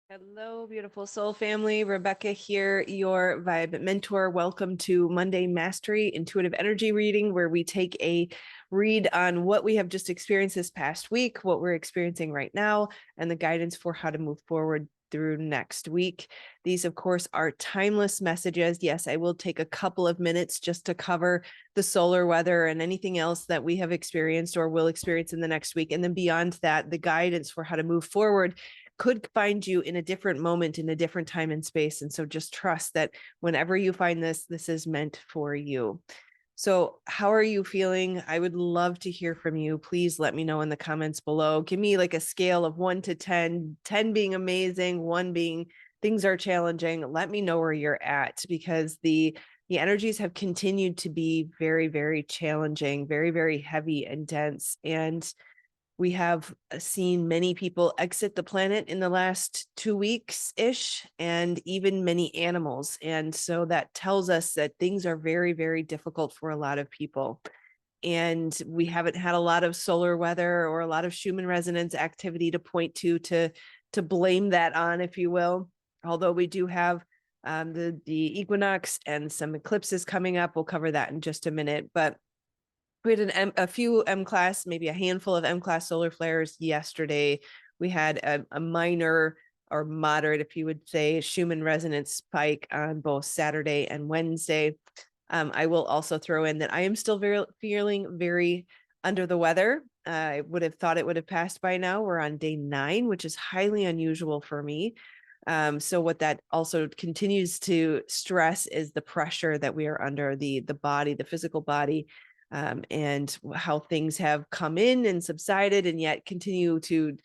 Hello, beautiful soul family. Rebecca here, your vibe mentor. Welcome to Monday Mastery Intuitive Energy Reading, where we take a read on what we have just experienced this past week, what we're experiencing right now, and the guidance for how to move forward through next week. These, of course, are timeless messages. Yes, I will take a couple of minutes just to cover the solar weather and anything else that we have experienced or will experience in the next week. And then beyond that, the guidance for how to move forward could find you in a different moment, in a different time and space. And so just trust that whenever you find this, this is meant for you. So how are you feeling? I would love to hear from you. Please let me know in the comments below. Give me like a scale of 1 to 10, 10 being amazing, 1 being things are challenging. Let me know where you're at, because the energies have continued to be very, very challenging, very, very heavy and dense. And we have seen many people exit the planet in the last 2 weeks-ish, and even many animals. And so that tells us that things are very, very difficult for a lot of people. And we haven't had a lot of solar weather or a lot of Schumann resonance activity to point to blame that on, if you will. Although we do have the equinox and some eclipses coming up. We'll cover that in just a minute. But we had a few M-class, maybe a handful of M-class solar flares yesterday. We had a minor or moderate, if you would say, Schumann resonance spike on both Saturday and Wednesday. I will also throw in that I am still feeling very under the weather. I would have thought it would have passed by now. We're on day 9, which is highly unusual for me. So what that also continues to stress is the pressure that we are under, the body, the physical body, and how things have come in and subsided and yet continue to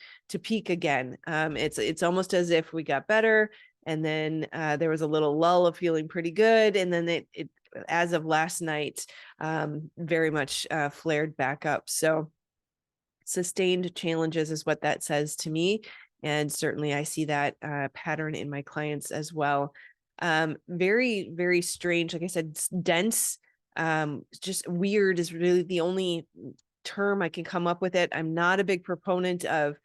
peak again. It's almost as if we got better, and then there was a little lull of feeling pretty good, and then it as of last night, very much flared back up. So sustained challenges is what that says to me. And certainly I see that pattern in my clients as well. Very, very strange. Like I said, dense, just weird is really the only term I can come up with it. I'm not a big proponent of,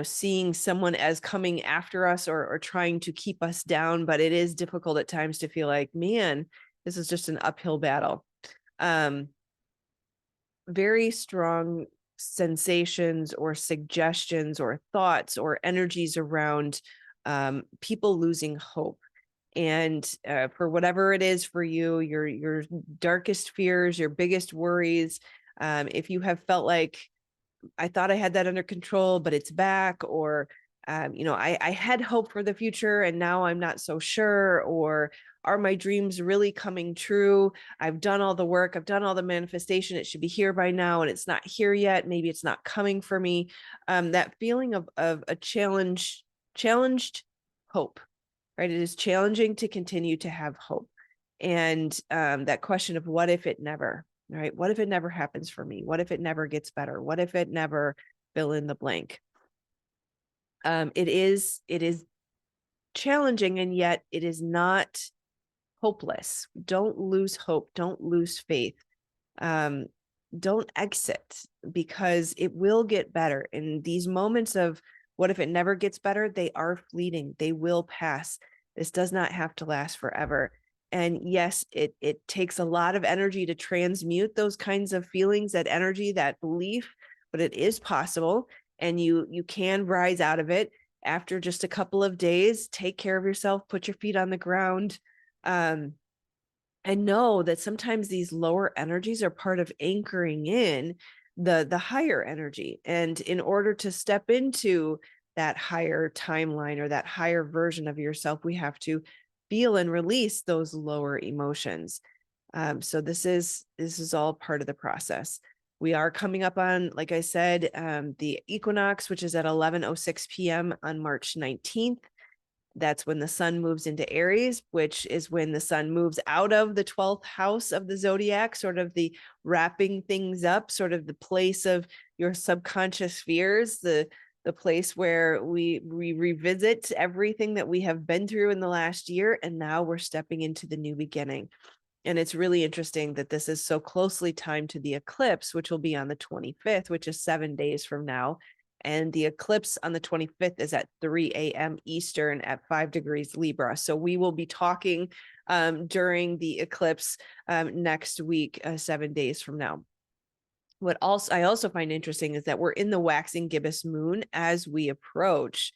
seeing someone as coming after us or trying to keep us down, but it is difficult at times to feel like, man, this is just an uphill battle. Very strong sensations or suggestions or thoughts or energies around people losing hope. And for whatever it is for you, your darkest fears, your biggest worries, if you have felt like, I thought I had that under control, but it's back, or I had hope for the future and now I'm not so sure, or are my dreams really coming true? I've done all the work, I've done all the manifestation, it should be here by now and it's not here yet. Maybe it's not coming for me. That feeling of a challenged hope, right? It is challenging to continue to have hope. And that question of what if it never, right? What if it never happens for me? What if it never gets better? What if it never, fill in the blank? It is challenging, and yet it is not hopeless. Don't lose hope. Don't lose faith. Don't exit, because it will get better. And these moments of what if it never gets better, they are fleeting. They will pass. This does not have to last forever. And yes, it takes a lot of energy to transmute those kinds of feelings, that energy, that belief, but it is possible. And you can rise out of it after just a couple of days. Take care of yourself, put your feet on the ground. And know that sometimes these lower energies are part of anchoring in the higher energy. And in order to step into that higher timeline or that higher version of yourself, we have to feel and release those lower emotions. So this is all part of the process. We are coming up on, like I said, the equinox, which is at 11:06 p.m. on March 19th. That's when the sun moves into Aries, which is when the sun moves out of the 12th house of the zodiac, sort of the wrapping things up, sort of the place of your subconscious fears, the place where we revisit everything that we have been through in the last year. And now we're stepping into the new beginning. And it's really interesting that this is so closely timed to the eclipse, which will be on the 25th, which is 7 days from now. And the eclipse on the 25th is at 3 a.m. Eastern at 5 degrees Libra. So we will be talking during the eclipse next week, 7 days from now. What I also find interesting is that we're in the waxing gibbous moon as we approach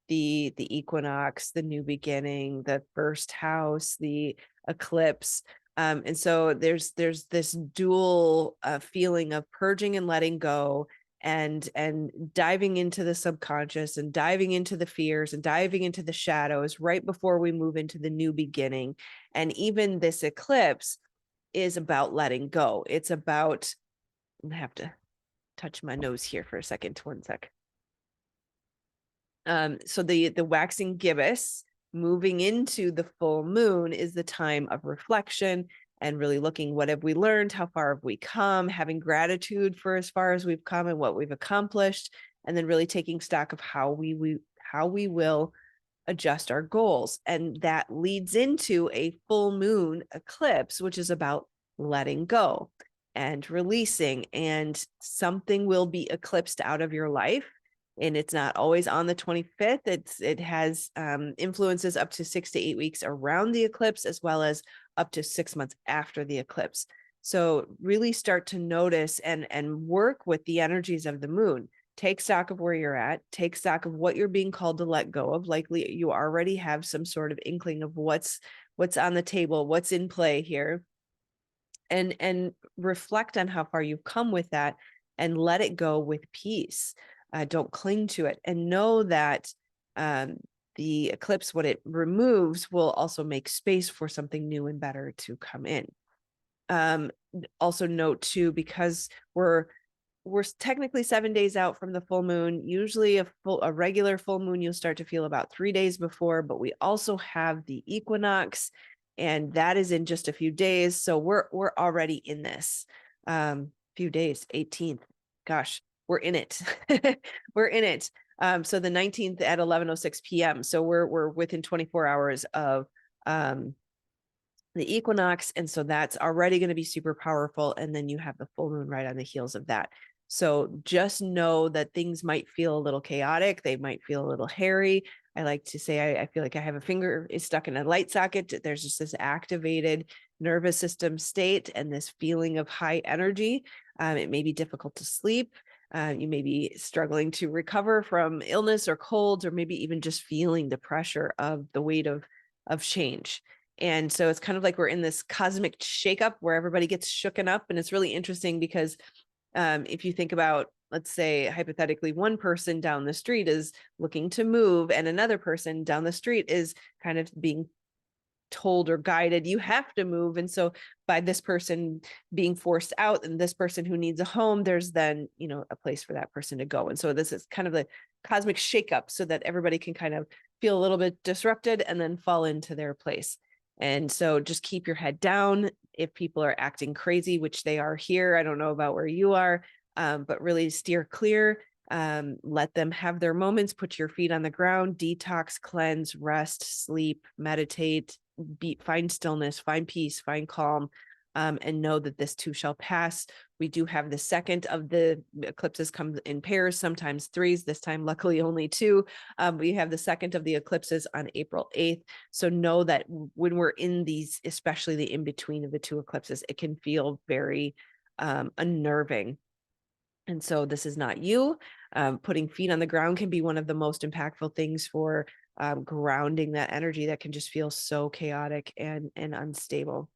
the equinox, the new beginning, the first house, the eclipse. And so there's this dual feeling of purging and letting go, and diving into the subconscious, and diving into the fears, and diving into the shadows right before we move into the new beginning. And even this eclipse is about letting go. It's about, I have to touch my nose here for a second. One sec. So the waxing gibbous moving into the full moon is the time of reflection and really looking, what have we learned? How far have we come? Having gratitude for as far as we've come and what we've accomplished, and then really taking stock of how we will adjust our goals. And that leads into a full moon eclipse, which is about letting go and releasing, and something will be eclipsed out of your life. And it's not always on the 25th. It has influences up to 6 to 8 weeks around the eclipse, as well as up to 6 months after the eclipse. So really start to notice and work with the energies of the moon. Take stock of where you're at, take stock of what you're being called to let go of. Likely you already have some sort of inkling of what's on the table, what's in play here, and reflect on how far you've come with that, and let it go with peace. Don't cling to it, and know that the eclipse, what it removes, will also make space for something new and better to come in. Also note too, because we're technically 7 days out from the full moon. Usually a regular full moon you'll start to feel about 3 days before, but we also have the equinox, and that is in just a few days. So we're already in this few days. 18th, gosh, we're in it. We're in it. So the 19th at 11:06 p.m. So we're within 24 hours of the equinox, and so that's already going to be super powerful. And then you have the full moon right on the heels of that. So just know that things might feel a little chaotic. They might feel a little hairy. I like to say I feel like I have a finger is stuck in a light socket. There's just this activated nervous system state and this feeling of high energy. It may be difficult to sleep. You may be struggling to recover from illness or colds, or maybe even just feeling the pressure of the weight of change. And so it's kind of like we're in this cosmic shakeup where everybody gets shooken up. And it's really interesting because if you think about, let's say, hypothetically, one person down the street is looking to move, and another person down the street is kind of being told or guided, you have to move. And so by this person being forced out and this person who needs a home, there's then, a place for that person to go. And so this is kind of the cosmic shakeup so that everybody can kind of feel a little bit disrupted and then fall into their place. And so just keep your head down. If people are acting crazy, which they are here, I don't know about where you are, but really steer clear. Let them have their moments. Put your feet on the ground, detox, cleanse, rest, sleep, meditate, find stillness, find peace, find calm, and know that this too shall pass. We do have the second of the eclipses come in pairs, sometimes threes, this time luckily only two. We have the second of the eclipses on April 8th. So know that when we're in these, especially the in-between of the two eclipses, it can feel very unnerving. And so this is not you. Putting feet on the ground can be one of the most impactful things for grounding that energy that can just feel so chaotic and unstable.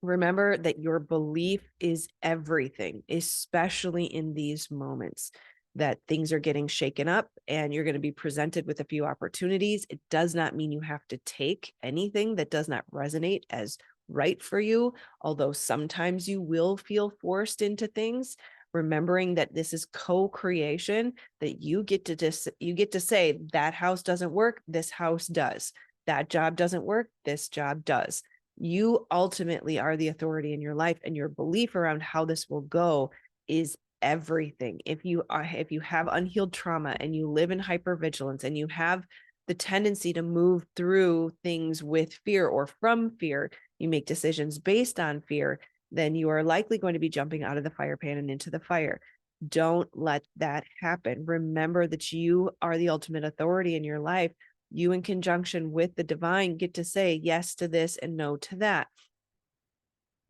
Remember that your belief is everything, especially in these moments that things are getting shaken up and you're going to be presented with a few opportunities. It does not mean you have to take anything that does not resonate as right for you, although sometimes you will feel forced into things. Remembering that this is co-creation, that you get to say that house doesn't work, this house does. That job doesn't work, this job does. You ultimately are the authority in your life, and your belief around how this will go is everything. If you have unhealed trauma and you live in hypervigilance and you have the tendency to move through things with fear or from fear, you make decisions based on fear, then you are likely going to be jumping out of the fire pan and into the fire. Don't let that happen. Remember that you are the ultimate authority in your life. You, in conjunction with the divine, get to say yes to this and no to that.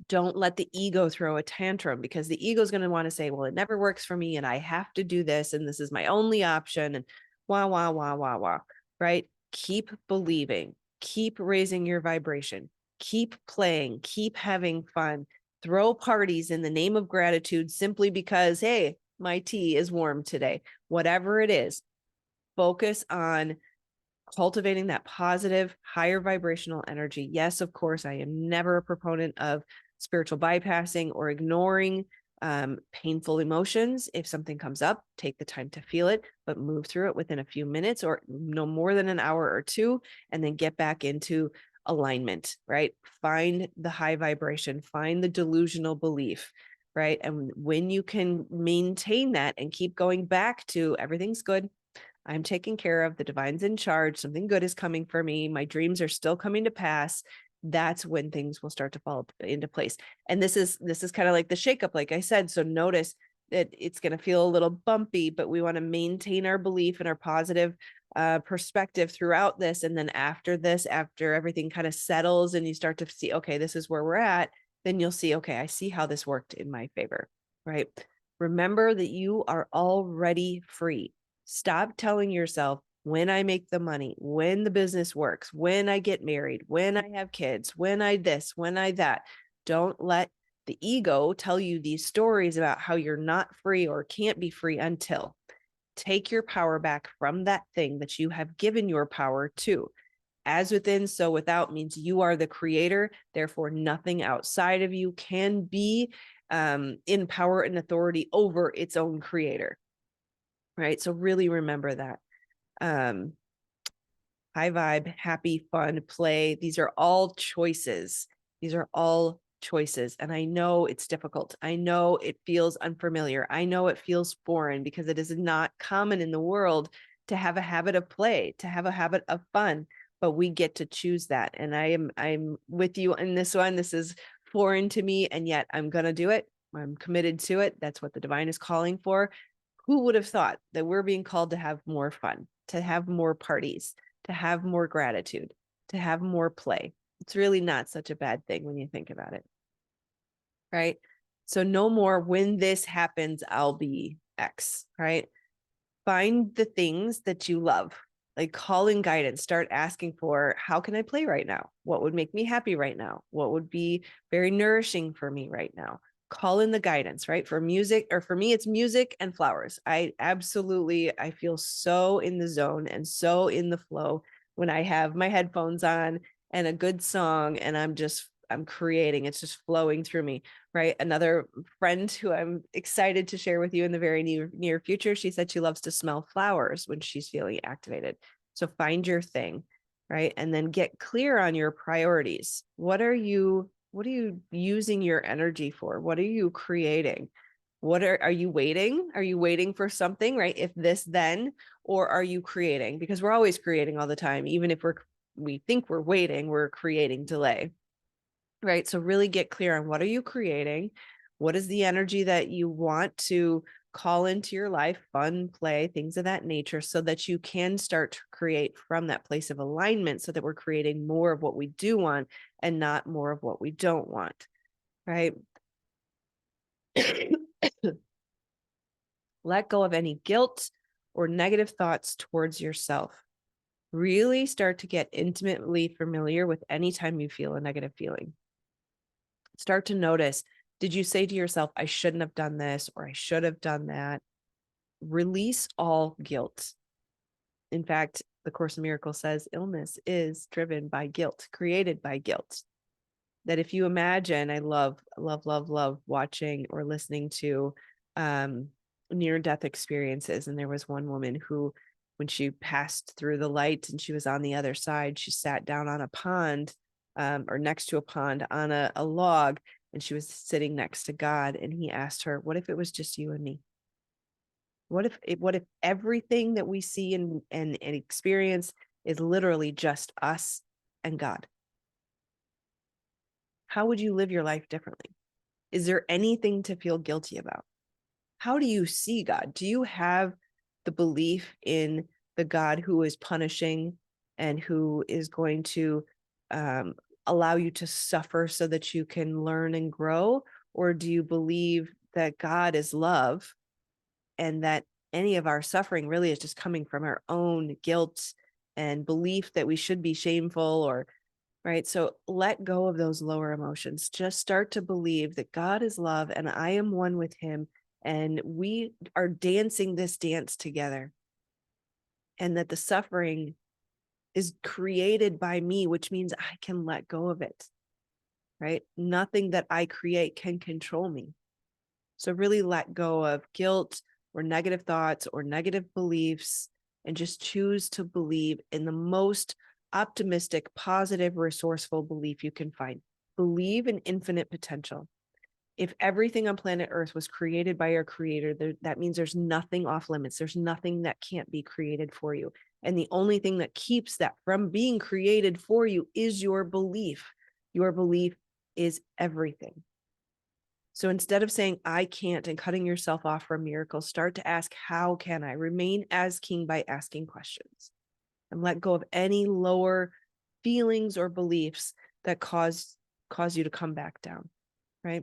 Don't let the ego throw a tantrum, because the ego is going to want to say, well, it never works for me and I have to do this and this is my only option, and wah, wah, wah, wah, wah, right? Keep believing, keep raising your vibration, keep playing, keep having fun, throw parties in the name of gratitude simply because, hey, my tea is warm today. Whatever it is, focus on cultivating that positive, higher vibrational energy. Yes, of course, I am never a proponent of spiritual bypassing or ignoring painful emotions. If something comes up, take the time to feel it, but move through it within a few minutes or no more than an hour or two, and then get back into alignment, right? Find the high vibration, find the delusional belief, right? And when you can maintain that and keep going back to everything's good, I'm taken care of, the divine's in charge, something good is coming for me, my dreams are still coming to pass, that's when things will start to fall into place. And this is kind of like the shakeup, like I said. So notice that it's going to feel a little bumpy, but we want to maintain our belief and our positive perspective throughout this. And then after this, after everything kind of settles and you start to see, okay, this is where we're at, then you'll see, okay, I see how this worked in my favor, right? Remember that you are already free. Stop telling yourself, when I make the money, when the business works, when I get married, when I have kids, when I this, when I that. Don't let the ego tell you these stories about how you're not free or can't be free until. Take your power back from that thing that you have given your power to. As within, so without means you are the creator. Therefore, nothing outside of you can be in power and authority over its own creator. Right? So really remember that. High vibe, happy, fun, play. These are all choices. These are all choices. And I know it's difficult. I know it feels unfamiliar. I know it feels foreign because it is not common in the world to have a habit of play, to have a habit of fun, but we get to choose that. And I'm with you in this one. This is foreign to me, and yet I'm going to do it. I'm committed to it. That's what the divine is calling for. Who would have thought that we're being called to have more fun, to have more parties, to have more gratitude, to have more play? It's really not such a bad thing when you think about it, right? So no more, when this happens, I'll be X, right? Find the things that you love, like call in guidance, start asking for, how can I play right now? What would make me happy right now? What would be very nourishing for me right now? Call in the guidance, right? For music, or for me, it's music and flowers. I feel so in the zone and so in the flow when I have my headphones on and a good song and I'm creating, it's just flowing through me, right? Another friend who I'm excited to share with you in the very near future, she said she loves to smell flowers when she's feeling activated. So find your thing, right? And then get clear on your priorities. What are you using your energy for? What are you creating? What are you waiting? Are you waiting for something, right? If this, then, or are you creating? Because we're always creating all the time. Even if we think we're waiting, we're creating delay, right? So really get clear on, what are you creating? What is the energy that you want to call into your life? Fun, play, things of that nature, so that you can start to create from that place of alignment, so that we're creating more of what we do want and not more of what we don't want, right? Let go of any guilt or negative thoughts towards yourself. Really start to get intimately familiar with any time you feel a negative feeling. Start to notice, did you say to yourself, I shouldn't have done this, or I should have done that? Release all guilt. In fact, the Course in Miracles says illness is driven by guilt, created by guilt. That if you imagine, I love watching or listening to near-death experiences. And there was one woman who, when she passed through the light and she was on the other side, she sat down on a pond, or next to a pond on a log, and she was sitting next to God. And he asked her, what if it was just you and me? What if everything that we see and experience is literally just us and God? How would you live your life differently? Is there anything to feel guilty about? how do you see God? Do you have the belief in the God who is punishing and who is going to allow you to suffer so that you can learn and grow? Or do you believe that God is love and that any of our suffering really is just coming from our own guilt and belief that we should be shameful or right? So let go of those lower emotions. Just start to believe that God is love and I am one with him and we are dancing this dance together and that the suffering is created by me, which means I can let go of it, right? Nothing that I create can control me. So really let go of guilt or negative thoughts or negative beliefs and just choose to believe in the most optimistic, positive, resourceful belief you can find. Believe in infinite potential. If everything on planet Earth was created by our creator, that means there's nothing off limits. There's nothing that can't be created for you. And the only thing that keeps that from being created for you is your belief. Your belief is everything. So instead of saying, I can't, and cutting yourself off from miracles, start to ask, how can I remain as king by asking questions and let go of any lower feelings or beliefs that cause you to come back down, right?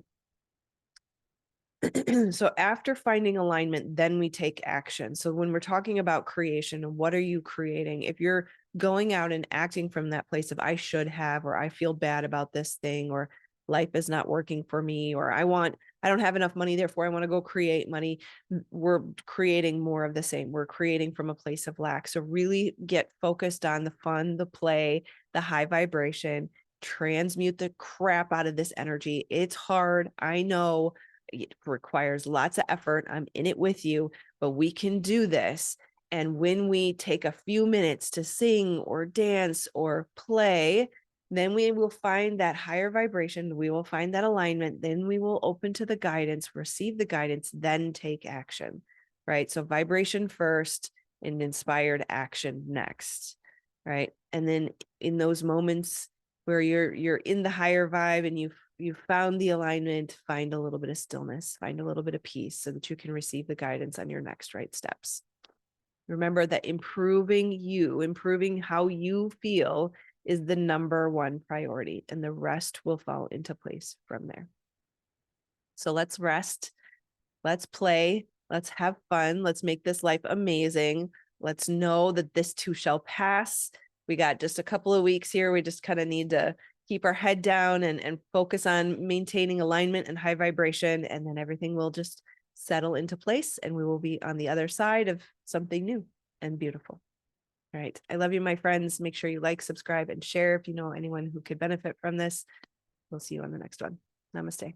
So after finding alignment, then we take action. So when we're talking about creation, what are you creating? If you're going out and acting from that place of I should have, or I feel bad about this thing, or life is not working for me, or I don't have enough money, therefore I want to go create money. We're creating more of the same. We're creating from a place of lack. So really get focused on the fun, the play, the high vibration, transmute the crap out of this energy. It's hard. I know. It requires lots of effort. I'm in it with you, but we can do this. And when we take a few minutes to sing or dance or play, then we will find that higher vibration. We will find that alignment. Then we will open to the guidance, receive the guidance, then take action, right? So vibration first and inspired action next, right? And then in those moments where you're in the higher vibe and you've found the alignment, find a little bit of stillness, find a little bit of peace so that you can receive the guidance on your next right steps. Remember that improving how you feel is the number one priority, and the rest will fall into place from there. So let's rest, let's play, let's have fun, let's make this life amazing. Let's know that this too shall pass. We got just a couple of weeks here. We just kind of need to keep our head down and focus on maintaining alignment and high vibration, and then everything will just settle into place and we will be on the other side of something new and beautiful. All right. I love you, my friends. Make sure you like, subscribe, and share if you know anyone who could benefit from this. We'll see you on the next one. Namaste.